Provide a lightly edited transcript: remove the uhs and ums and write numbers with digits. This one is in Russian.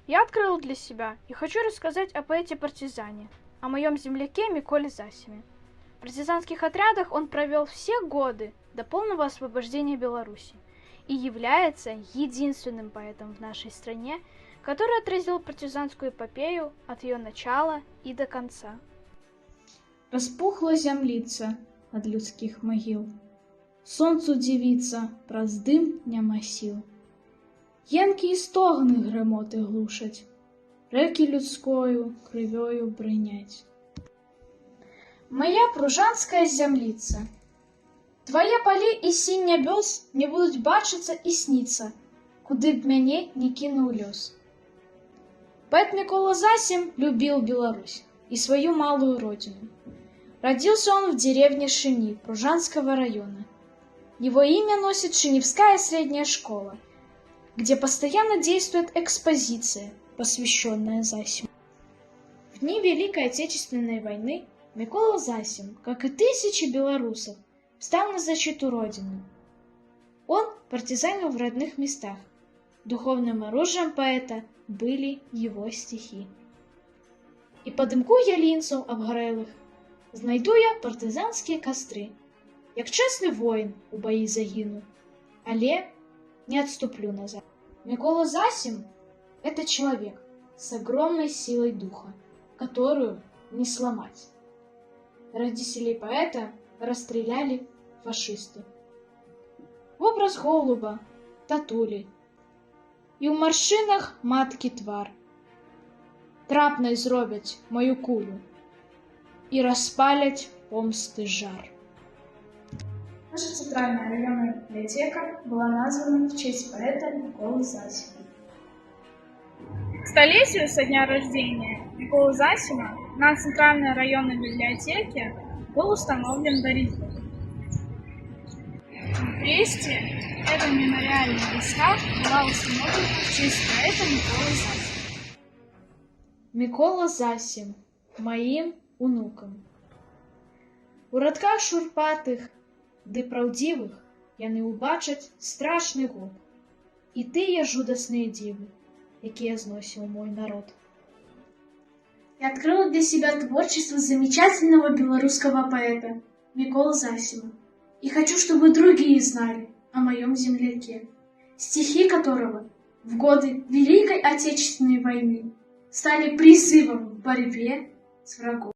Я открыл для себя и хочу рассказать о поэте-партизане, о моем земляке Миколе Засиме. В партизанских отрядах он провел все годы до полного освобождения Беларуси и является единственным поэтом в нашей стране, который отразил партизанскую эпопею от ее начала и до конца. Распухла зямліца ад людскіх магіл, сонцу дзівіцца праз дым няма сіл. Енкі і стогны грымоты глушаць, рэкі людскою крывёю брыняць. Моя пружанская зямліца, твае палі і сінь нябёс не будуць бачыцца і сніцца, куды б мяне не кінуў лёс. Поэт Микола Засим любил Беларусь и свою малую родину. Родился он в деревне Шини Пружанского района. Его имя носит Шиневская средняя школа, где постоянно действует экспозиция, посвященная Засиму. В дни Великой Отечественной войны Микола Засим, как и тысячи белорусов, встал на защиту Родины. Он партизанил в родных местах. Духовным оружием поэта были его стихи. И по дымку ялінцаў абгарэлых знайду я партызанскія кастры, як честный воин у баі загину, але не отступлю назад. Микола Засим — это человек с огромной силой духа, которую не сломать. Родителей поэта расстреляли фашисты. В образ голуба татулі, і ў маршчынах маткі твар. Трапнай зробяць мою кулю і распаляць помсты жар. Наша центральная районная библиотека была названа в честь поэта Миколы Засима. К столетию со дня рождения Миколы Засима на центральной районной библиотеке был установлен барельеф. В Бресте эта мемориальная доска была установлена в честь поэта Миколы Засима. Микола Засим моим унукам. У радках шурпатых ды праўдзівых яны ўбачаць страшны год і тыя жудасныя дзівы, якія зносил мой народ. Я открыла для себя творчество замечательного белорусского поэта Миколы Засима и хочу, чтобы другие знали о моем земляке, стихи которого в годы Великой Отечественной войны стали призывом в борьбе с врагом.